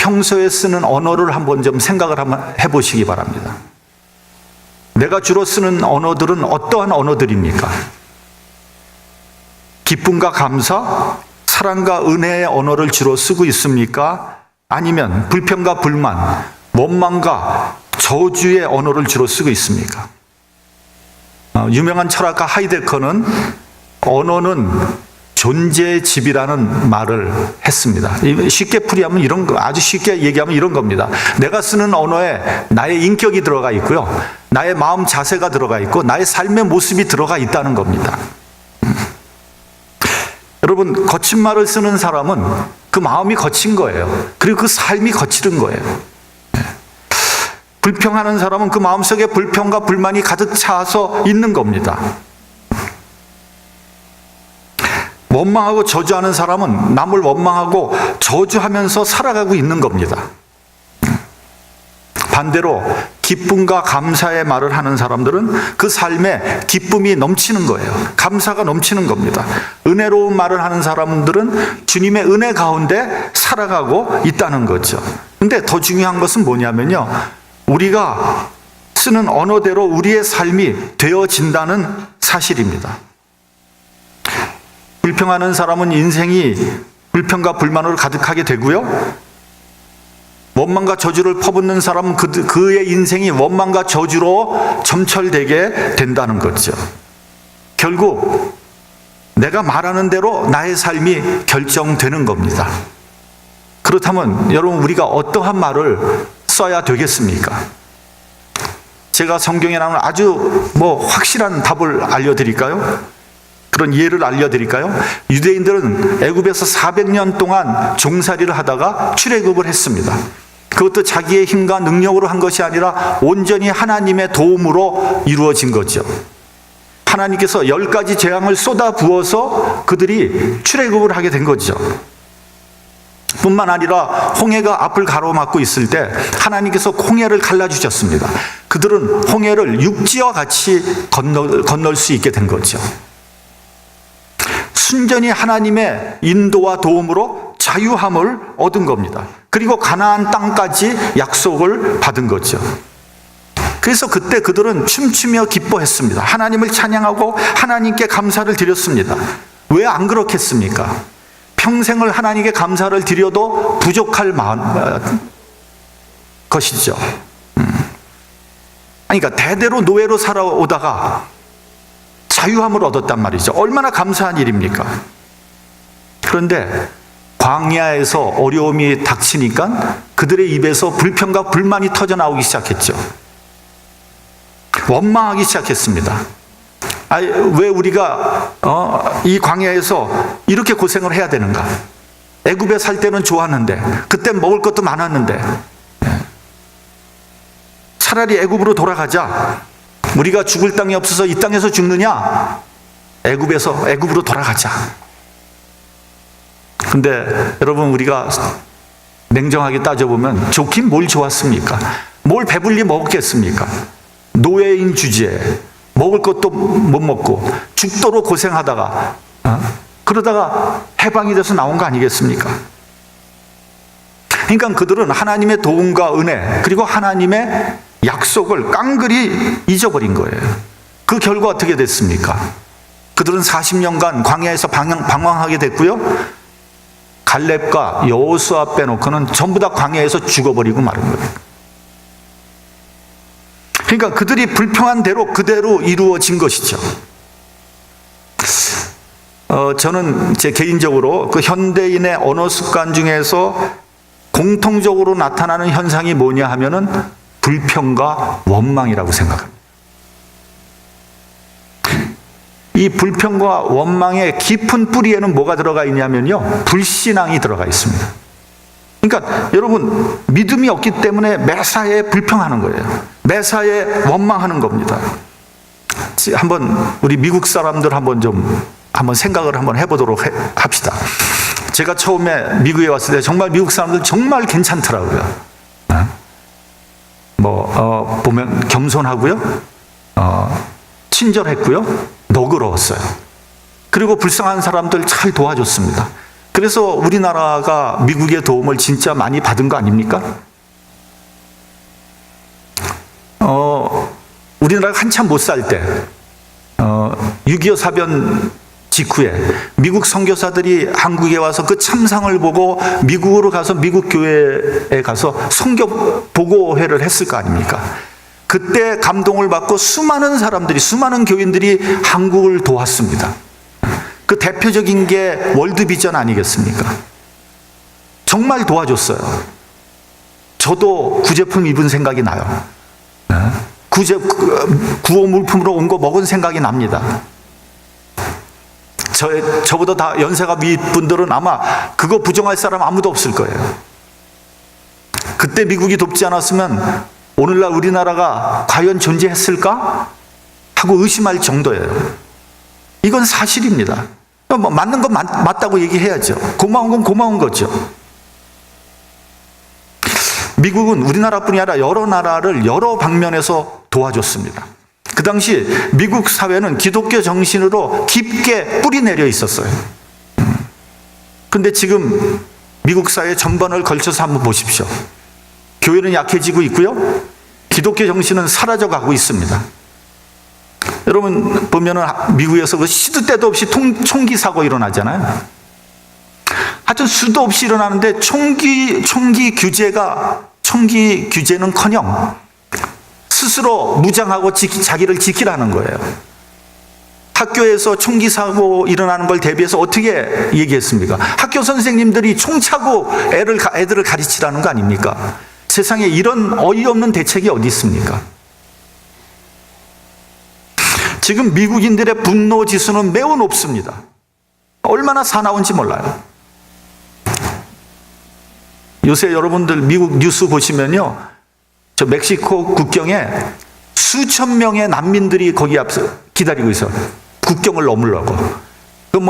평소에 쓰는 언어를 한번 좀 생각을 한번 해보시기 바랍니다. 내가 주로 쓰는 언어들은 어떠한 언어들입니까? 기쁨과 감사, 사랑과 은혜의 언어를 주로 쓰고 있습니까? 아니면 불평과 불만, 원망과 저주의 언어를 주로 쓰고 있습니까? 유명한 철학가 하이데커는 언어는 존재의 집이라는 말을 했습니다. 쉽게 풀이하면 이런 거, 아주 쉽게 얘기하면 이런 겁니다. 내가 쓰는 언어에 나의 인격이 들어가 있고요, 나의 마음 자세가 들어가 있고, 나의 삶의 모습이 들어가 있다는 겁니다. 여러분, 거친 말을 쓰는 사람은 그 마음이 거친 거예요. 그리고 그 삶이 거칠은 거예요. 불평하는 사람은 그 마음속에 불평과 불만이 가득 차서 있는 겁니다. 원망하고 저주하는 사람은 남을 원망하고 저주하면서 살아가고 있는 겁니다. 반대로 기쁨과 감사의 말을 하는 사람들은 그 삶에 기쁨이 넘치는 거예요. 감사가 넘치는 겁니다. 은혜로운 말을 하는 사람들은 주님의 은혜 가운데 살아가고 있다는 거죠. 근데 더 중요한 것은 뭐냐면요, 우리가 쓰는 언어대로 우리의 삶이 되어진다는 사실입니다. 불평하는 사람은 인생이 불평과 불만으로 가득하게 되고요, 원망과 저주를 퍼붓는 사람은 그의 인생이 원망과 저주로 점철되게 된다는 거죠. 결국 내가 말하는 대로 나의 삶이 결정되는 겁니다. 그렇다면 여러분, 우리가 어떠한 말을 써야 되겠습니까? 제가 성경에 나오는 아주 확실한 답을 알려드릴까요? 그런 예를 알려드릴까요? 유대인들은 애굽에서 400년 동안 종살이를 하다가 출애굽을 했습니다. 그것도 자기의 힘과 능력으로 한 것이 아니라 온전히 하나님의 도움으로 이루어진 거죠. 하나님께서 10가지 재앙을 쏟아 부어서 그들이 출애굽을 하게 된 거죠. 뿐만 아니라 홍해가 앞을 가로막고 있을 때 하나님께서 홍해를 갈라주셨습니다. 그들은 홍해를 육지와 같이 건널 수 있게 된 거죠. 순전히 하나님의 인도와 도움으로 자유함을 얻은 겁니다. 그리고 가나안 땅까지 약속을 받은 거죠. 그래서 그때 그들은 춤추며 기뻐했습니다. 하나님을 찬양하고 하나님께 감사를 드렸습니다. 왜 안 그렇겠습니까? 평생을 하나님께 감사를 드려도 부족할 것이죠. 그러니까 대대로 노예로 살아오다가 자유함을 얻었단 말이죠. 얼마나 감사한 일입니까? 그런데 광야에서 어려움이 닥치니까 그들의 입에서 불평과 불만이 터져나오기 시작했죠. 원망하기 시작했습니다. 왜 우리가 이 광야에서 이렇게 고생을 해야 되는가? 애굽에 살 때는 좋았는데, 그때 먹을 것도 많았는데, 차라리 애굽으로 돌아가자. 우리가 죽을 땅이 없어서 이 땅에서 죽느냐? 애굽으로 돌아가자. 근데 여러분, 우리가 냉정하게 따져보면 좋긴 뭘 좋았습니까? 뭘 배불리 먹었겠습니까? 노예인 주제에 먹을 것도 못 먹고 죽도록 고생하다가 그러다가 해방이 돼서 나온 거 아니겠습니까? 그러니까 그들은 하나님의 도움과 은혜, 그리고 하나님의 약속을 깡그리 잊어버린 거예요. 그 결과 어떻게 됐습니까? 그들은 40년간 광야에서 방황하게 됐고요, 갈렙과 여호수아 빼놓고는 전부 다 광야에서 죽어버리고 마른 거예요. 그러니까 그들이 불평한 대로 그대로 이루어진 것이죠. 저는 제 개인적으로 그 현대인의 언어 습관 중에서 공통적으로 나타나는 현상이 뭐냐 하면은 불평과 원망이라고 생각합니다. 이 불평과 원망의 깊은 뿌리에는 뭐가 들어가 있냐면요, 불신앙이 들어가 있습니다. 그러니까 여러분, 믿음이 없기 때문에 매사에 불평하는 거예요. 매사에 원망하는 겁니다. 한번 우리 미국 사람들 한번 생각을 한번 해보도록 합시다. 제가 처음에 미국에 왔을 때 정말 미국 사람들 정말 괜찮더라고요. 보면 겸손하고요, 친절했고요, 너그러웠어요. 그리고 불쌍한 사람들 잘 도와줬습니다. 그래서 우리나라가 미국의 도움을 진짜 많이 받은 거 아닙니까? 우리나라가 한참 못 살 때, 6.25 사변 직후에 미국 선교사들이 한국에 와서 그 참상을 보고 미국으로 가서 미국 교회에 가서 선교 보고회를 했을 거 아닙니까? 그때 감동을 받고 수많은 사람들이, 수많은 교인들이 한국을 도왔습니다. 그 대표적인 게 월드비전 아니겠습니까? 정말 도와줬어요. 저도 구제품 입은 생각이 나요. 구호 물품으로 온 거 먹은 생각이 납니다. 저보다 다 연세가 윗분들은 아마 그거 부정할 사람 아무도 없을 거예요. 그때 미국이 돕지 않았으면 오늘날 우리나라가 과연 존재했을까? 하고 의심할 정도예요. 이건 사실입니다. 맞는 건 맞다고 얘기해야죠. 고마운 건 고마운 거죠. 미국은 우리나라뿐이 아니라 여러 나라를 여러 방면에서 도와줬습니다. 그 당시 미국 사회는 기독교 정신으로 깊게 뿌리 내려 있었어요. 그런데 지금 미국 사회 전반을 걸쳐서 한번 보십시오. 교회는 약해지고 있고요. 기독교 정신은 사라져가고 있습니다. 여러분 보면은 미국에서 그 시도 때도 없이 총기 사고 일어나잖아요. 하여튼 수도 없이 일어나는데 총기 규제는커녕 스스로 무장하고 자기를 지키라는 거예요. 학교에서 총기 사고 일어나는 걸 대비해서 어떻게 얘기했습니까? 학교 선생님들이 총 차고 애들을 가르치라는 거 아닙니까? 세상에 이런 어이없는 대책이 어디 있습니까? 지금 미국인들의 분노 지수는 매우 높습니다. 얼마나 사나운지 몰라요. 요새 여러분들 미국 뉴스 보시면요, 저 멕시코 국경에 수천 명의 난민들이 거기 앞서 기다리고 있어요. 국경을 넘으려고.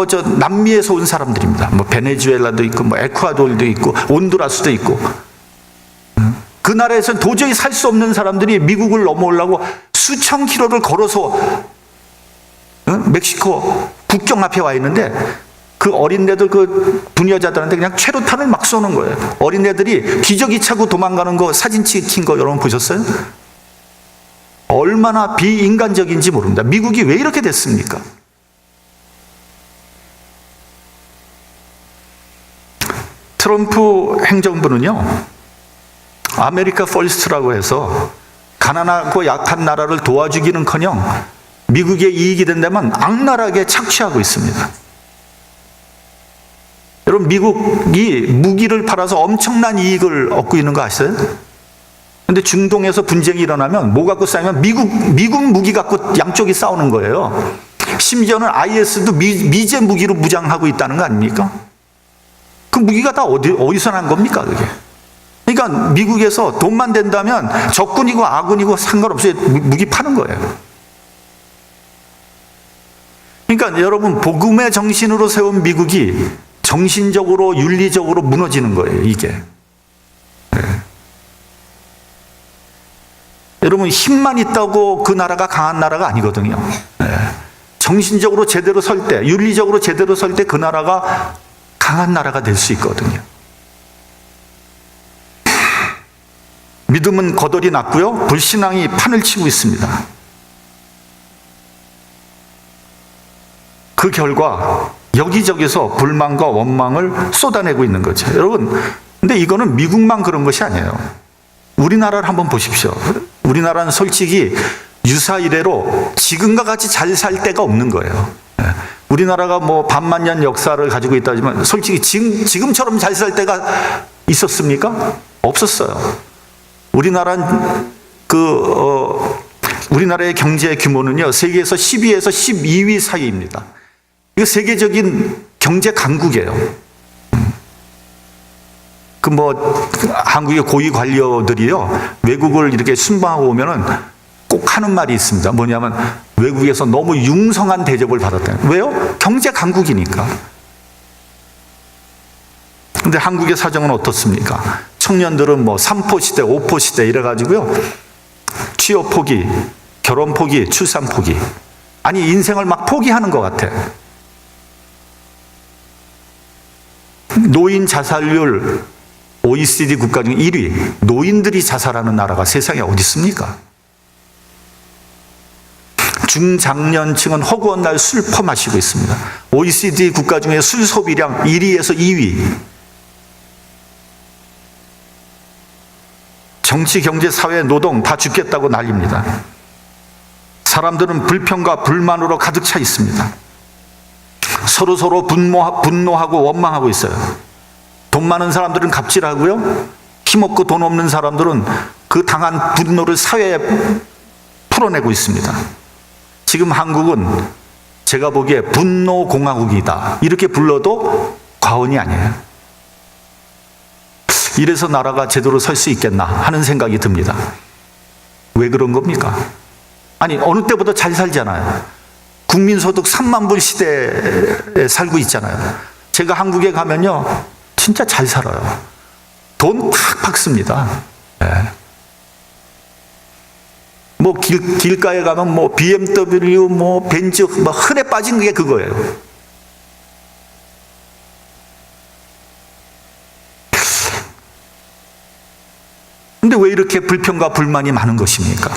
저 남미에서 온 사람들입니다. 베네수엘라도 있고, 에콰도르도 있고, 온두라스도 있고. 그 나라에서는 도저히 살 수 없는 사람들이 미국을 넘어오려고 수천 킬로를 걸어서 멕시코 국경 앞에 와 있는데, 그 어린애들, 그 부녀자들한테 그냥 최루탄을 막 쏘는 거예요. 어린애들이 기저귀 차고 도망가는 거 사진 찍힌 거 여러분 보셨어요? 얼마나 비인간적인지 모릅니다. 미국이 왜 이렇게 됐습니까? 트럼프 행정부는요, 아메리카 퍼스트라고 해서 가난하고 약한 나라를 도와주기는커녕 미국의 이익이 된다면 악랄하게 착취하고 있습니다. 여러분, 미국이 무기를 팔아서 엄청난 이익을 얻고 있는 거 아시죠? 근데 중동에서 분쟁이 일어나면 뭐 갖고 싸우면 미국 무기 갖고 양쪽이 싸우는 거예요. 심지어는 IS도 미제 무기로 무장하고 있다는 거 아닙니까? 그 무기가 다 어디서 난 겁니까, 그게? 그러니까 미국에서 돈만 된다면 적군이고 아군이고 상관없이 무기 파는 거예요. 그러니까 여러분, 복음의 정신으로 세운 미국이 정신적으로 윤리적으로 무너지는 거예요, 이게. 네. 여러분, 힘만 있다고 그 나라가 강한 나라가 아니거든요. 네. 정신적으로 제대로 설 때, 윤리적으로 제대로 설 때 그 나라가 강한 나라가 될 수 있거든요. 믿음은 거덜이 났고요, 불신앙이 판을 치고 있습니다. 그 결과 여기저기서 불만과 원망을 쏟아내고 있는 거죠. 여러분, 근데 이거는 미국만 그런 것이 아니에요. 우리나라를 한번 보십시오. 우리나라는 솔직히 유사 이래로 지금과 같이 잘 살 때가 없는 거예요. 우리나라가 반만년 역사를 가지고 있다지만 솔직히 지금처럼 잘 살 때가 있었습니까? 없었어요. 우리나라의 경제 규모는요, 세계에서 12에서 12위 사이입니다. 이거 세계적인 경제 강국이에요. 한국의 고위 관료들이요, 외국을 이렇게 순방하고 오면은 꼭 하는 말이 있습니다. 뭐냐면, 외국에서 너무 융성한 대접을 받았다. 왜요? 경제 강국이니까. 근데 한국의 사정은 어떻습니까? 청년들은 3포 시대, 5포 시대 이래가지고요, 취업 포기, 결혼 포기, 출산 포기. 아니, 인생을 막 포기하는 것 같아. 노인 자살률 OECD 국가 중 1위, 노인들이 자살하는 나라가 세상에 어디 있습니까? 중장년층은 허구한 날 술 퍼마시고 있습니다. OECD 국가 중에 술 소비량 1위에서 2위. 정치, 경제, 사회, 노동 다 죽겠다고 난립니다. 사람들은 불평과 불만으로 가득 차 있습니다. 서로 분노하고 원망하고 있어요. 돈 많은 사람들은 갑질하고요. 힘없고 돈 없는 사람들은 그 당한 분노를 사회에 풀어내고 있습니다. 지금 한국은 제가 보기에 분노공화국이다. 이렇게 불러도 과언이 아니에요. 이래서 나라가 제대로 설 수 있겠나 하는 생각이 듭니다. 왜 그런 겁니까? 아니, 어느 때보다 잘 살잖아요. 국민소득 3만 불 시대에 살고 있잖아요. 제가 한국에 가면요, 진짜 잘 살아요. 돈 팍팍 씁니다. 네. 뭐 길가에 가면 뭐 BMW, 뭐 벤츠, 뭐 흔해 빠진 게 그거예요. 근데 왜 이렇게 불평과 불만이 많은 것입니까?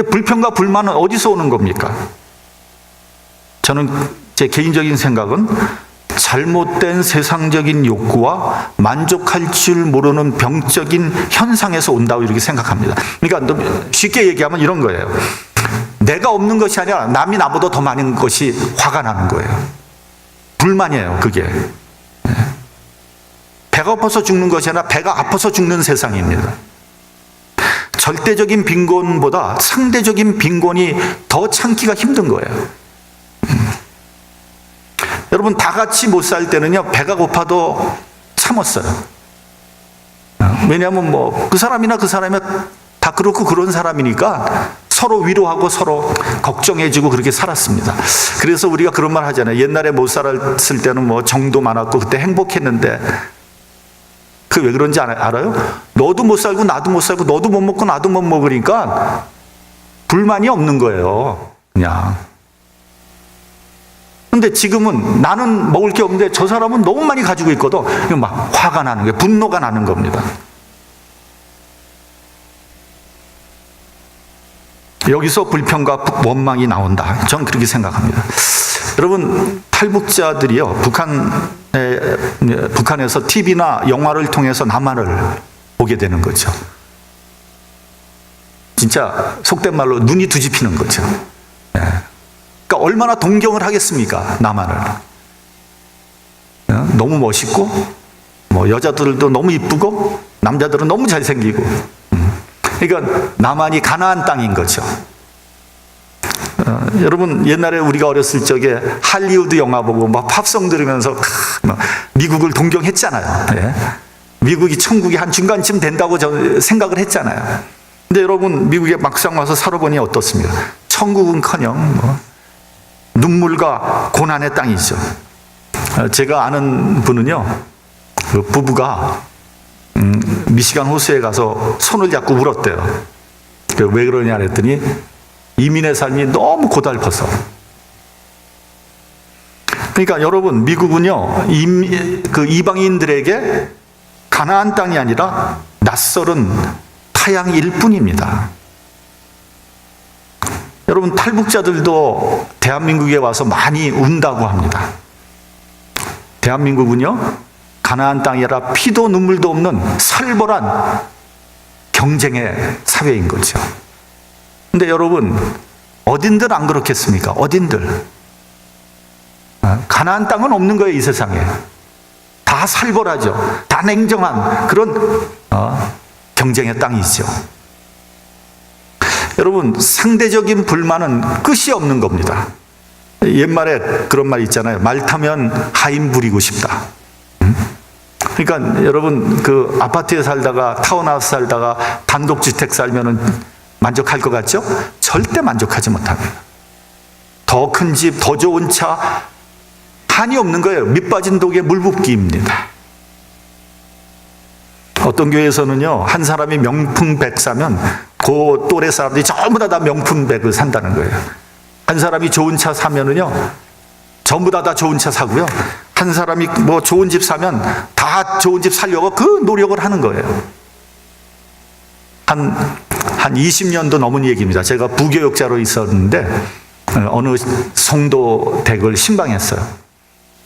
불평과 불만은 어디서 오는 겁니까? 저는 제 개인적인 생각은 잘못된 세상적인 욕구와 만족할 줄 모르는 병적인 현상에서 온다고 이렇게 생각합니다. 그러니까 쉽게 얘기하면 이런 거예요. 내가 없는 것이 아니라 남이 나보다 더 많은 것이 화가 나는 거예요. 불만이에요, 그게. 배가 고파서 죽는 것이 아니라 배가 아파서 죽는 세상입니다. 절대적인 빈곤보다 상대적인 빈곤이 더 참기가 힘든 거예요. 여러분, 다 같이 못 살 때는요, 배가 고파도 참았어요. 왜냐하면 뭐 그 사람이나 그 사람이 다 그렇고 그런 사람이니까 서로 위로하고 서로 걱정해주고 그렇게 살았습니다. 그래서 우리가 그런 말 하잖아요. 옛날에 못 살았을 때는 뭐 정도 많았고 그때 행복했는데, 그 왜 그런지 알아요? 너도 못 살고 나도 못 살고 너도 못 먹고 나도 못 먹으니까 불만이 없는 거예요, 그냥. 근데 지금은 나는 먹을 게 없는데 저 사람은 너무 많이 가지고 있거든. 이거 막 화가 나는 거예요. 분노가 나는 겁니다. 여기서 불평과 원망이 나온다. 저는 그렇게 생각합니다. 여러분, 탈북자들이요, 북한에서 TV나 영화를 통해서 남한을 보게 되는 거죠. 진짜 속된 말로 눈이 뒤집히는 거죠. 네. 그러니까 얼마나 동경을 하겠습니까, 남한을. 너무 멋있고, 뭐 여자들도 너무 이쁘고, 남자들은 너무 잘생기고. 그러니까 남한이 가나안 땅인 거죠. 여러분, 옛날에 우리가 어렸을 적에 할리우드 영화 보고 막 팝송 들으면서 미국을 동경했잖아요. 예? 미국이 천국이 한 중간쯤 된다고 저는 생각을 했잖아요. 근데 여러분, 미국에 막상 와서 살아보니 어떻습니까? 천국은커녕 뭐 눈물과 고난의 땅이죠. 제가 아는 분은요, 그 부부가 미시간 호수에 가서 손을 잡고 울었대요. 왜 그러냐 그랬더니 이민의 삶이 너무 고달퍼서. 그러니까 여러분, 미국은요, 그 이방인들에게 가나안 땅이 아니라 낯설은 타양일 뿐입니다. 여러분, 탈북자들도 대한민국에 와서 많이 운다고 합니다. 대한민국은요, 가나안 땅이 아니라 피도 눈물도 없는 살벌한 경쟁의 사회인 거죠. 근데 여러분, 어딘들 안 그렇겠습니까? 어딘들. 가나안 땅은 없는 거예요, 이 세상에. 다 살벌하죠. 다 냉정한 그런 경쟁의 땅이죠. 여러분, 상대적인 불만은 끝이 없는 겁니다. 옛말에 그런 말 있잖아요. 말 타면 하인 부리고 싶다. 그러니까 여러분, 그 아파트에 살다가 타운하우스 살다가 단독주택 살면은 만족할 것 같죠? 절대 만족하지 못합니다. 더 큰 집, 더 좋은 차, 한이 없는 거예요. 밑빠진 독에 물 붓기입니다. 어떤 교회에서는요, 한 사람이 명품 백 사면 그 또래 사람들이 전부 다 명품 백을 산다는 거예요. 한 사람이 좋은 차 사면은요, 전부 다 좋은 차 사고요. 한 한 사람이 뭐 좋은 집 사면 다 좋은 집 살려고 그 노력을 하는 거예요. 한 20년도 넘은 얘기입니다. 제가 부교육자로 있었는데 어느 송도 댁을 신방했어요.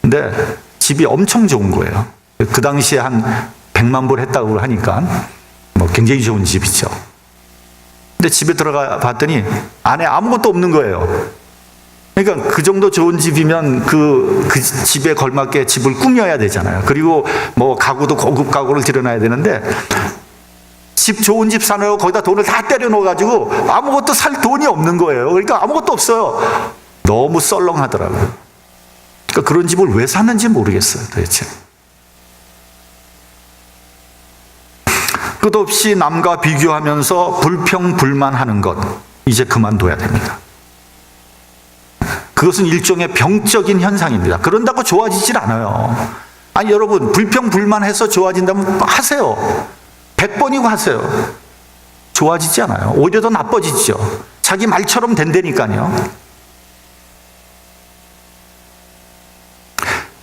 근데 집이 엄청 좋은 거예요. 그 당시에 한 100만 불 했다고 하니까 뭐 굉장히 좋은 집이죠. 근데 집에 들어가 봤더니 안에 아무것도 없는 거예요. 그러니까 그 정도 좋은 집이면 그 집에 걸맞게 집을 꾸며야 되잖아요. 그리고 뭐 가구도 고급 가구를 들여놔야 되는데 집 좋은 집 사려고 거기다 돈을 다 때려 넣어가지고 아무것도 살 돈이 없는 거예요. 그러니까 아무것도 없어요. 너무 썰렁하더라고요. 그러니까 그런 집을 왜 샀는지 모르겠어요, 도대체. 끝없이 남과 비교하면서 불평불만하는 것, 이제 그만둬야 됩니다. 그것은 일종의 병적인 현상입니다. 그런다고 좋아지질 않아요. 아니, 여러분, 불평불만해서 좋아진다면 하세요. 100번이고 하세요. 좋아지지 않아요. 오히려 더 나빠지죠. 자기 말처럼 된다니까요.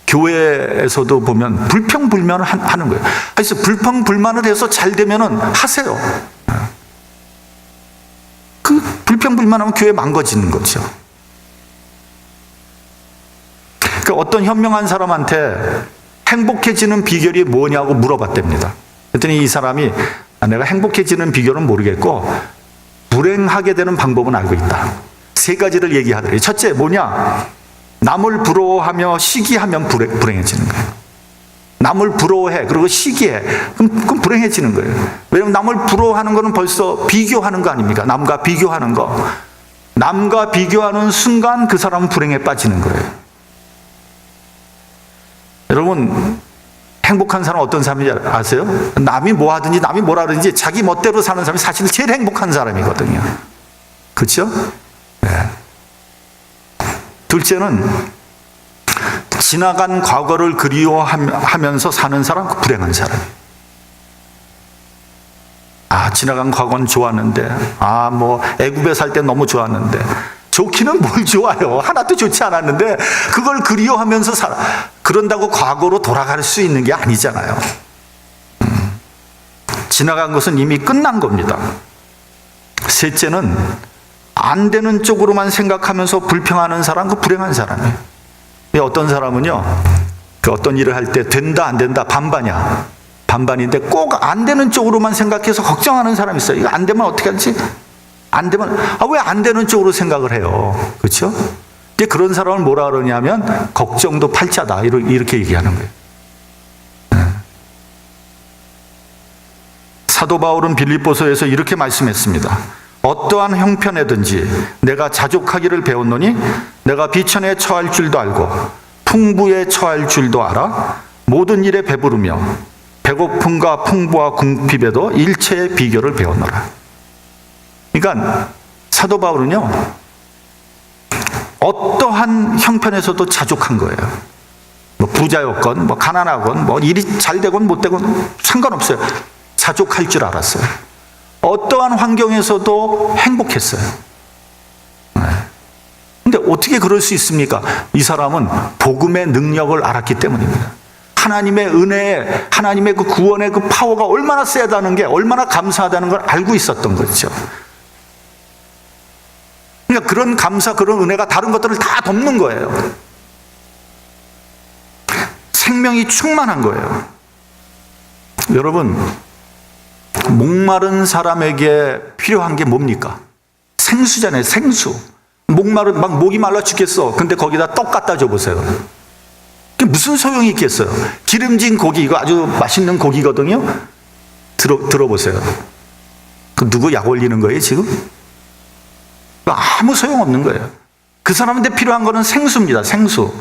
교회에서도 보면 불평불만을 하는 거예요. 그래서 불평불만을 해서 잘 되면은 하세요. 그 불평불만하면 교회 망가지는 거죠. 그러니까 어떤 현명한 사람한테 행복해지는 비결이 뭐냐고 물어봤답니다. 그랬더니 이 사람이 내가 행복해지는 비결은 모르겠고 불행하게 되는 방법은 알고 있다. 3가지를 얘기하더래요. 첫째 뭐냐? 남을 부러워하며 시기하면 불행해지는 거예요. 남을 부러워해 그리고 시기해 그럼 불행해지는 거예요. 왜냐하면 남을 부러워하는 거는 벌써 비교하는 거 아닙니까? 남과 비교하는 거. 남과 비교하는 순간 그 사람은 불행에 빠지는 거예요. 여러분, 행복한 사람은 어떤 사람인지 아세요? 남이 뭐 하든지 남이 뭐라 하든지 자기 멋대로 사는 사람이 사실 제일 행복한 사람이거든요. 그렇죠? 네. 둘째는 지나간 과거를 그리워하면서 사는 사람, 불행한 사람이에요. 아, 지나간 과거는 좋았는데, 뭐 애굽에 살 때 너무 좋았는데, 좋기는 뭘 좋아요. 하나도 좋지 않았는데 그걸 그리워하면서 살아. 그런다고 과거로 돌아갈 수 있는 게 아니잖아요. 지나간 것은 이미 끝난 겁니다. 셋째는 안 되는 쪽으로만 생각하면서 불평하는 사람, 그 불행한 사람이에요. 어떤 사람은요, 그 어떤 일을 할 때 된다 안 된다 반반이야. 반반인데 꼭 안 되는 쪽으로만 생각해서 걱정하는 사람이 있어요. 이거 안 되면 어떻게 하지? 안 되면 왜 안 되는 쪽으로 생각을 해요? 그렇죠? 근데 그런 사람을 뭐라 그러냐면 걱정도 팔자다 이렇게 얘기하는 거예요. 사도 바울은 빌립보서에서 이렇게 말씀했습니다. 어떠한 형편에든지 내가 자족하기를 배웠노니 내가 비천에 처할 줄도 알고 풍부에 처할 줄도 알아 모든 일에 배부르며 배고픔과 풍부와 궁핍에도 일체의 비결을 배웠노라. 그러니까 사도 바울은요, 어떠한 형편에서도 자족한 거예요. 뭐 부자였건, 뭐 가난하건, 뭐 일이 잘 되건 못 되건 상관없어요. 자족할 줄 알았어요. 어떠한 환경에서도 행복했어요. 근데 어떻게 그럴 수 있습니까? 이 사람은 복음의 능력을 알았기 때문입니다. 하나님의 은혜에, 하나님의 그 구원의 그 파워가 얼마나 세다는 게, 얼마나 감사하다는 걸 알고 있었던 거죠. 그러니까 그런 감사, 그런 은혜가 다른 것들을 다 덮는 거예요. 생명이 충만한 거예요. 여러분, 목마른 사람에게 필요한 게 뭡니까? 생수잖아요, 생수. 목마른, 막 목이 말라 죽겠어. 근데 거기다 떡 갖다 줘 보세요. 그게 무슨 소용이 있겠어요? 기름진 고기, 이거 아주 맛있는 고기거든요? 들어보세요. 그 누구 약 올리는 거예요, 지금? 아무 소용없는 거예요. 그 사람한테 필요한 거는 생수입니다. 생수.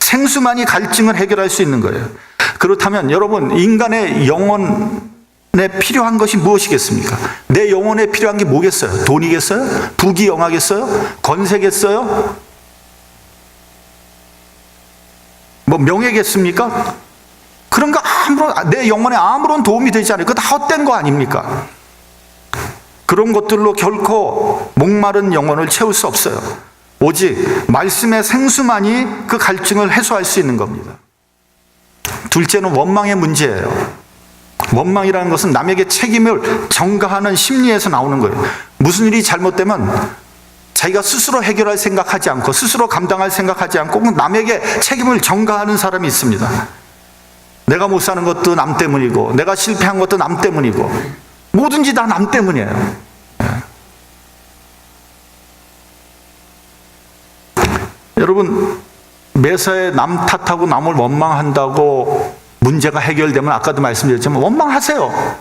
생수만이 갈증을 해결할 수 있는 거예요. 그렇다면 여러분, 인간의 영혼에 필요한 것이 무엇이겠습니까? 내 영혼에 필요한 게 뭐겠어요? 돈이겠어요? 부귀 영화겠어요? 권세겠어요? 뭐 명예겠습니까? 그런 거 내 영혼에 아무런 도움이 되지 않아요. 그거 다 헛된 거 아닙니까? 그런 것들로 결코 목마른 영혼을 채울 수 없어요. 오직 말씀의 생수만이 그 갈증을 해소할 수 있는 겁니다. 둘째는 원망의 문제예요. 원망이라는 것은 남에게 책임을 전가하는 심리에서 나오는 거예요. 무슨 일이 잘못되면 자기가 스스로 해결할 생각하지 않고 스스로 감당할 생각하지 않고 남에게 책임을 전가하는 사람이 있습니다. 내가 못 사는 것도 남 때문이고 내가 실패한 것도 남 때문이고 뭐든지 다 남 때문이에요. 여러분, 매사에 남 탓하고 남을 원망한다고 문제가 해결되면 아까도 말씀드렸지만 원망하세요.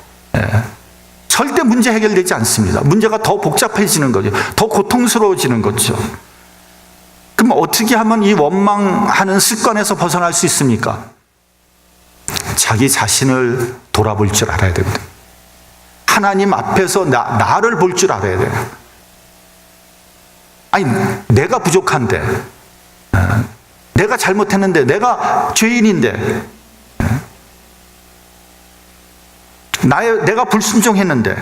절대 문제 해결되지 않습니다. 문제가 더 복잡해지는 거죠. 더 고통스러워지는 거죠. 그럼 어떻게 하면 이 원망하는 습관에서 벗어날 수 있습니까? 자기 자신을 돌아볼 줄 알아야 됩니다. 하나님 앞에서 나를 볼 줄 알아야 돼요. 아니, 내가 부족한데, 내가 잘못했는데, 내가 죄인인데, 내가 불순종했는데,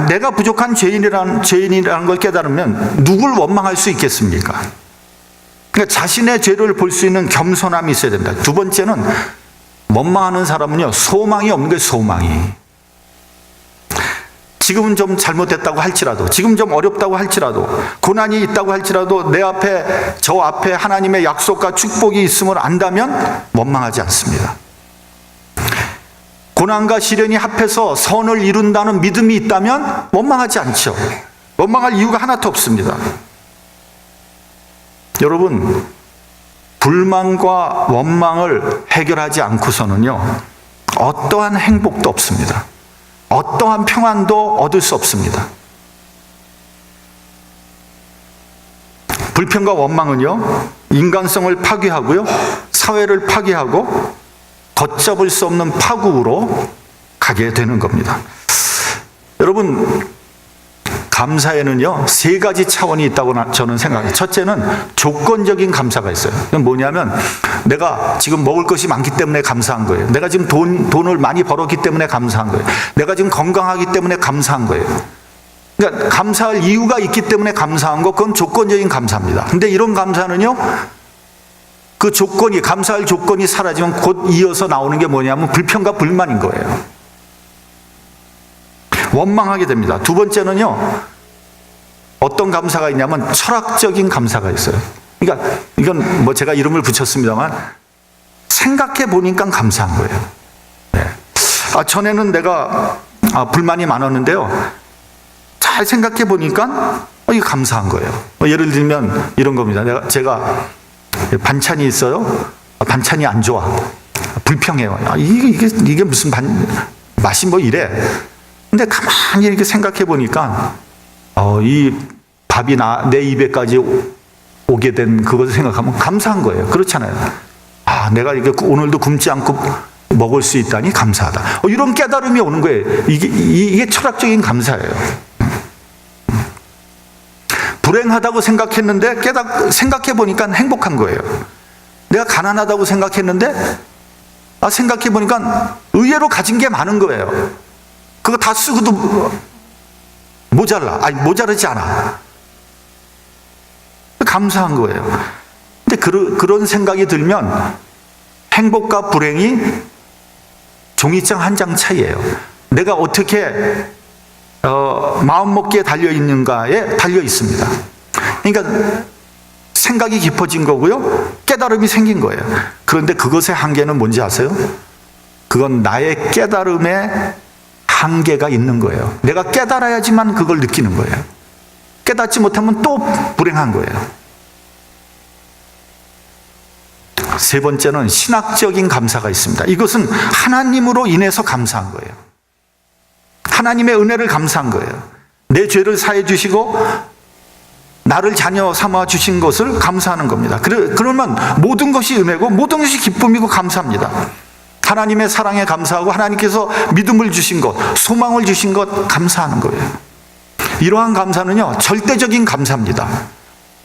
내가 부족한 죄인이라는 걸 깨달으면 누굴 원망할 수 있겠습니까? 그러니까 자신의 죄를 볼 수 있는 겸손함이 있어야 된다. 두 번째는 원망하는 사람은요, 소망이 없는 거예요, 소망이. 지금은 좀 잘못됐다고 할지라도, 지금 좀 어렵다고 할지라도, 고난이 있다고 할지라도 저 앞에 하나님의 약속과 축복이 있음을 안다면 원망하지 않습니다. 고난과 시련이 합해서 선을 이룬다는 믿음이 있다면 원망하지 않죠. 원망할 이유가 하나도 없습니다. 여러분, 불만과 원망을 해결하지 않고서는요, 어떠한 행복도 없습니다. 어떠한 평안도 얻을 수 없습니다. 불평과 원망은요, 인간성을 파괴하고요, 사회를 파괴하고 걷잡을 수 없는 파국으로 가게 되는 겁니다. 여러분, 감사에는요, 세 가지 차원이 있다고 저는 생각해요. 첫째는 조건적인 감사가 있어요. 그건 뭐냐면, 내가 지금 먹을 것이 많기 때문에 감사한 거예요. 내가 지금 돈을 많이 벌었기 때문에 감사한 거예요. 내가 지금 건강하기 때문에 감사한 거예요. 그러니까 감사할 이유가 있기 때문에 감사한 거, 그건 조건적인 감사입니다. 근데 이런 감사는요, 그 조건이, 감사할 조건이 사라지면 곧 이어서 나오는 게 뭐냐면 불평과 불만인 거예요. 원망하게 됩니다. 두 번째는요, 어떤 감사가 있냐면 철학적인 감사가 있어요. 그러니까 이건 뭐 제가 이름을 붙였습니다만 생각해 보니까 감사한 거예요. 네. 전에는 내가 불만이 많았는데요, 잘 생각해 보니까 이게 감사한 거예요. 예를 들면 이런 겁니다. 제가 반찬이 있어요. 반찬이 안 좋아. 불평해요. 이게 무슨 맛이 뭐 이래. 근데 가만히 이렇게 생각해 보니까 이 밥이 내 입에까지 오게 된 그것을 생각하면 감사한 거예요. 그렇잖아요. 내가 이게 오늘도 굶지 않고 먹을 수 있다니 감사하다. 이런 깨달음이 오는 거예요. 이게 철학적인 감사예요. 불행하다고 생각했는데 생각해 보니까 행복한 거예요. 내가 가난하다고 생각했는데 생각해 보니까 의외로 가진 게 많은 거예요. 그거 다 쓰고도 모자르지 않아. 감사한 거예요. 근데 그런 생각이 들면 행복과 불행이 종이장 한 장 차이예요. 내가 어떻게 마음먹기에 달려있는가에 달려 있습니다. 그러니까 생각이 깊어진 거고요, 깨달음이 생긴 거예요. 그런데 그것의 한계는 뭔지 아세요? 그건 나의 깨달음에 한계가 있는 거예요. 내가 깨달아야지만 그걸 느끼는 거예요. 깨닫지 못하면 또 불행한 거예요. 세 번째는 신학적인 감사가 있습니다. 이것은 하나님으로 인해서 감사한 거예요. 하나님의 은혜를 감사한 거예요. 내 죄를 사해 주시고 나를 자녀 삼아 주신 것을 감사하는 겁니다. 그러면 모든 것이 은혜고 모든 것이 기쁨이고 감사합니다. 하나님의 사랑에 감사하고 하나님께서 믿음을 주신 것, 소망을 주신 것 감사하는 거예요. 이러한 감사는요, 절대적인 감사입니다.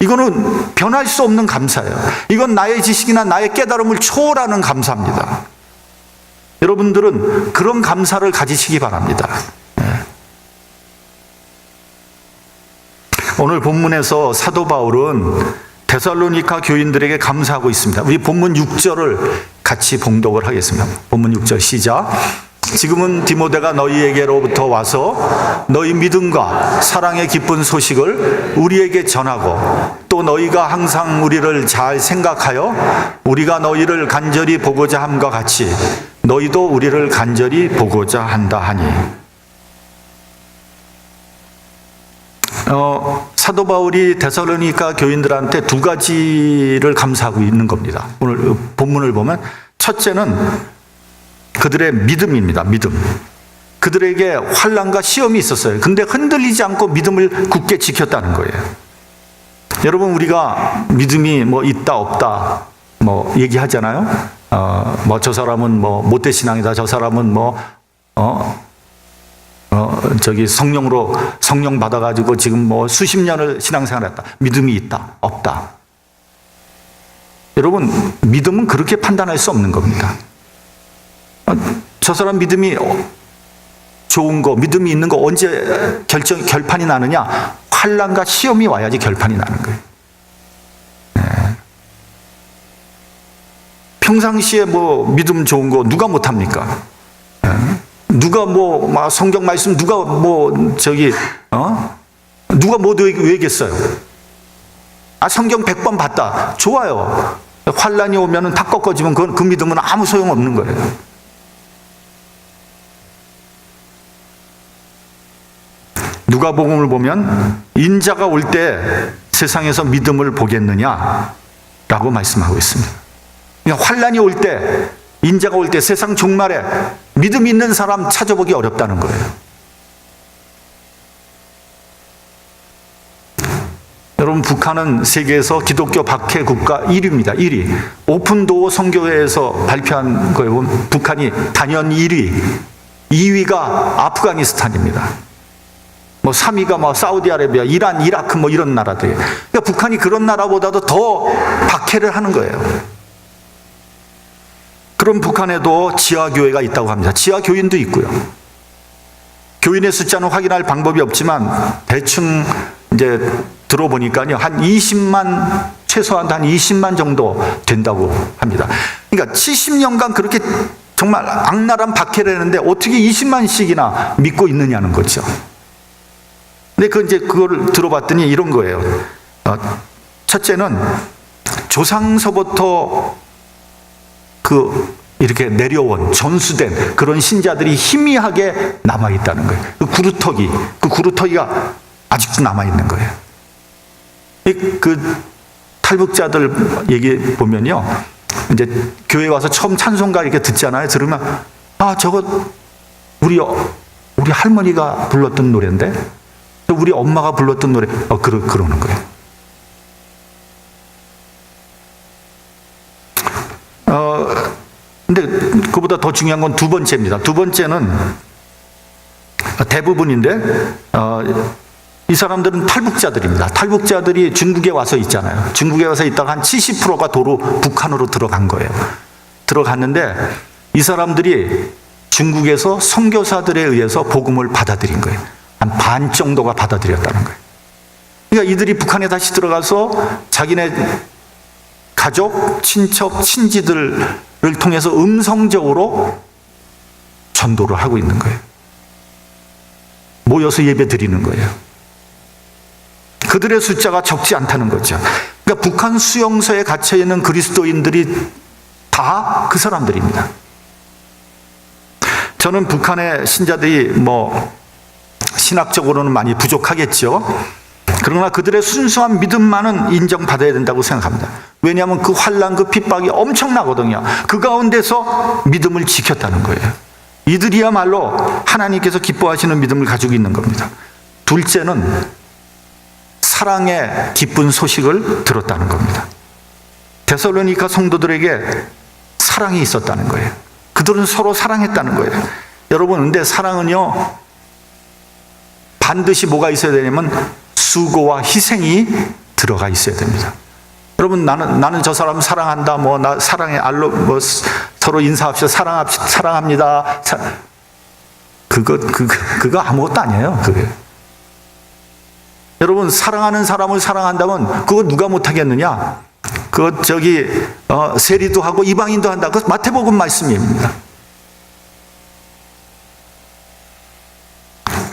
이거는 변할 수 없는 감사예요. 이건 나의 지식이나 나의 깨달음을 초월하는 감사입니다. 여러분들은 그런 감사를 가지시기 바랍니다. 오늘 본문에서 사도 바울은 데살로니가 교인들에게 감사하고 있습니다. 우리 본문 6절을 같이 봉독을 하겠습니다. 본문 6절 시작. 지금은 디모데가 너희에게로부터 와서 너희 믿음과 사랑의 기쁜 소식을 우리에게 전하고 또 너희가 항상 우리를 잘 생각하여 우리가 너희를 간절히 보고자 함과 같이 너희도 우리를 간절히 보고자 한다 하니. 사도 바울이 데살로니가 교인들한테 두 가지를 감사하고 있는 겁니다. 오늘 본문을 보면 첫째는 그들의 믿음입니다. 믿음. 그들에게 환난과 시험이 있었어요. 근데 흔들리지 않고 믿음을 굳게 지켰다는 거예요. 여러분, 우리가 믿음이 뭐 있다 없다 뭐 얘기하잖아요. 뭐 저 사람은 뭐 모태 신앙이다. 저 사람은 뭐 저기 성령 받아가지고 지금 뭐 수십 년을 신앙생활했다. 믿음이 있다 없다. 여러분, 믿음은 그렇게 판단할 수 없는 겁니다. 저 사람 믿음이 좋은 거, 믿음이 있는 거 언제 결판이 나느냐? 환난과 시험이 와야지 결판이 나는 거예요. 네. 평상시에 뭐 믿음 좋은 거 누가 못합니까? 네. 누가 뭐 막 성경 말씀 누가 누가 못 외겠어요? 성경 100번 봤다. 좋아요. 환난이 오면은 다 꺾어지면 그 믿음은 아무 소용 없는 거예요. 누가복음을 보면 인자가 올 때 세상에서 믿음을 보겠느냐라고 말씀하고 있습니다. 그러니까 환난이 올 때, 인자가 올 때 세상 종말에 믿음 있는 사람 찾아보기 어렵다는 거예요. 여러분, 북한은 세계에서 기독교 박해 국가 1위입니다. 1위. 오픈도어 선교회에서 발표한 거에 보면 북한이 단연 1위, 2위가 아프가니스탄입니다. 뭐 3위가 뭐 사우디아라비아, 이란, 이라크 뭐 이런 나라들. 그러니까 북한이 그런 나라보다도 더 박해를 하는 거예요. 그럼 북한에도 지하교회가 있다고 합니다. 지하교인도 있고요. 교인의 숫자는 확인할 방법이 없지만 대충 이제 들어보니까요, 한 20만, 최소한 한 20만 정도 된다고 합니다. 그러니까 70년간 그렇게 정말 악랄한 박해를 했는데 어떻게 20만씩이나 믿고 있느냐는 거죠. 근데 그걸 들어봤더니 이런 거예요. 첫째는 조상서부터 이렇게 내려온, 전수된 그런 신자들이 희미하게 남아있다는 거예요. 그 구루터기가 아직도 남아있는 거예요. 그 탈북자들 얘기 보면요, 이제 교회 와서 처음 찬송가 이렇게 듣잖아요. 들으면, 저거 우리 할머니가 불렀던 노래인데? 우리 엄마가 불렀던 노래, 그러는 거예요. 근데 그보다 더 중요한 건 두 번째입니다. 두 번째는 대부분인데, 이 사람들은 탈북자들입니다. 탈북자들이 중국에 와서 있잖아요. 중국에 와서 있다가 한 70%가 도로 북한으로 들어간 거예요. 들어갔는데 이 사람들이 중국에서 선교사들에 의해서 복음을 받아들인 거예요. 한 반 정도가 받아들였다는 거예요. 그러니까 이들이 북한에 다시 들어가서 자기네 가족, 친척, 친지들을 통해서 음성적으로 전도를 하고 있는 거예요. 모여서 예배 드리는 거예요. 그들의 숫자가 적지 않다는 거죠. 그러니까 북한 수용소에 갇혀 있는 그리스도인들이 다 그 사람들입니다. 저는 북한의 신자들이 신학적으로는 많이 부족하겠죠. 그러나 그들의 순수한 믿음만은 인정받아야 된다고 생각합니다. 왜냐하면 그 환난, 그 핍박이 엄청나거든요. 그 가운데서 믿음을 지켰다는 거예요. 이들이야말로 하나님께서 기뻐하시는 믿음을 가지고 있는 겁니다. 둘째는 사랑의 기쁜 소식을 들었다는 겁니다. 데살로니가 성도들에게 사랑이 있었다는 거예요. 그들은 서로 사랑했다는 거예요. 여러분, 근데 사랑은요, 반드시 뭐가 있어야 되냐면 수고와 희생이 들어가 있어야 됩니다. 여러분, 나는 저 사람 사랑한다, 나 사랑해, 서로 인사합시다, 사랑합니다. 그거 아무것도 아니에요, 그게. 여러분, 사랑하는 사람을 사랑한다면 그거 누가 못하겠느냐? 그거 세리도 하고 이방인도 한다. 그거 마태복음 말씀입니다.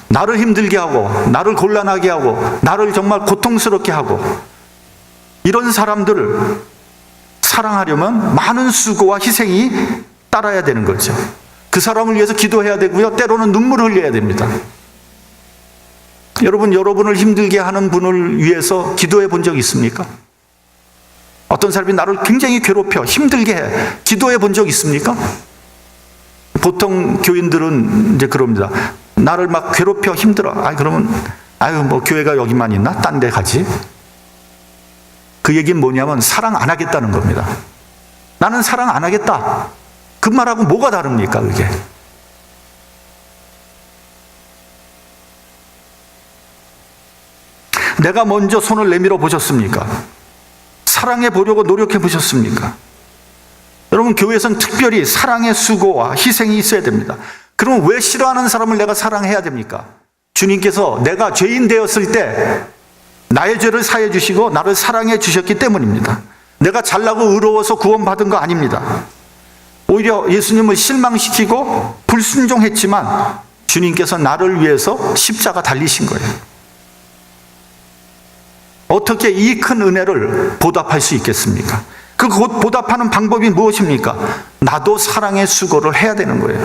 나를 힘들게 하고, 나를 곤란하게 하고, 나를 정말 고통스럽게 하고, 이런 사람들을 사랑하려면 많은 수고와 희생이 따라야 되는 거죠. 그 사람을 위해서 기도해야 되고요. 때로는 눈물을 흘려야 됩니다. 여러분을 힘들게 하는 분을 위해서 기도해 본 적 있습니까? 어떤 사람이 나를 굉장히 괴롭혀 힘들게 해. 기도해 본 적 있습니까? 보통 교인들은 이제 그럽니다. 나를 막 괴롭혀 힘들어. 그러면 교회가 여기만 있나? 딴 데 가지. 그 얘기는 뭐냐면 사랑 안 하겠다는 겁니다. 나는 사랑 안 하겠다. 그 말하고 뭐가 다릅니까, 그게? 내가 먼저 손을 내밀어 보셨습니까? 사랑해 보려고 노력해 보셨습니까? 여러분, 교회에서는 특별히 사랑의 수고와 희생이 있어야 됩니다. 그러면 왜 싫어하는 사람을 내가 사랑해야 됩니까? 주님께서 내가 죄인 되었을 때 나의 죄를 사해 주시고 나를 사랑해 주셨기 때문입니다. 내가 잘나고 의로워서 구원받은 거 아닙니다. 오히려 예수님을 실망시키고 불순종했지만 주님께서 나를 위해서 십자가 달리신 거예요. 어떻게 이 큰 은혜를 보답할 수 있겠습니까? 그 보답하는 방법이 무엇입니까? 나도 사랑의 수고를 해야 되는 거예요.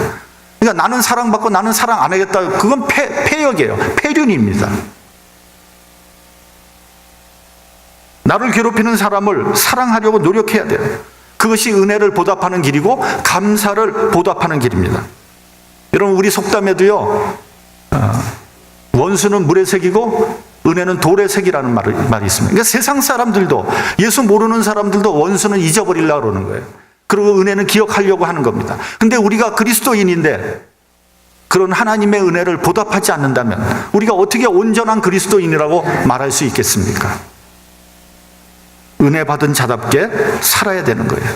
그러니까 나는 사랑받고 나는 사랑 안 하겠다. 그건 폐역이에요. 폐륜입니다. 나를 괴롭히는 사람을 사랑하려고 노력해야 돼요. 그것이 은혜를 보답하는 길이고 감사를 보답하는 길입니다. 여러분, 우리 속담에도요, 원수는 물의 색이고 은혜는 돌의 색이라는 말이 있습니다. 그러니까 세상 사람들도, 예수 모르는 사람들도 원수는 잊어버리려고 그러는 거예요. 그리고 은혜는 기억하려고 하는 겁니다. 근데 우리가 그리스도인인데 그런 하나님의 은혜를 보답하지 않는다면 우리가 어떻게 온전한 그리스도인이라고 말할 수 있겠습니까? 은혜 받은 자답게 살아야 되는 거예요.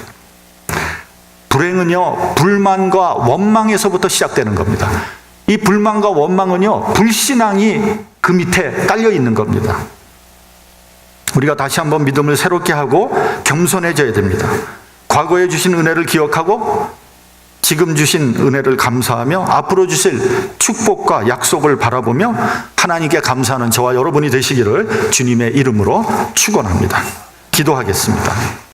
불행은요, 불만과 원망에서부터 시작되는 겁니다. 이 불만과 원망은요, 불신앙이 그 밑에 깔려 있는 겁니다. 우리가 다시 한번 믿음을 새롭게 하고 겸손해져야 됩니다. 과거에 주신 은혜를 기억하고 지금 주신 은혜를 감사하며 앞으로 주실 축복과 약속을 바라보며 하나님께 감사하는 저와 여러분이 되시기를 주님의 이름으로 축원합니다. 기도하겠습니다.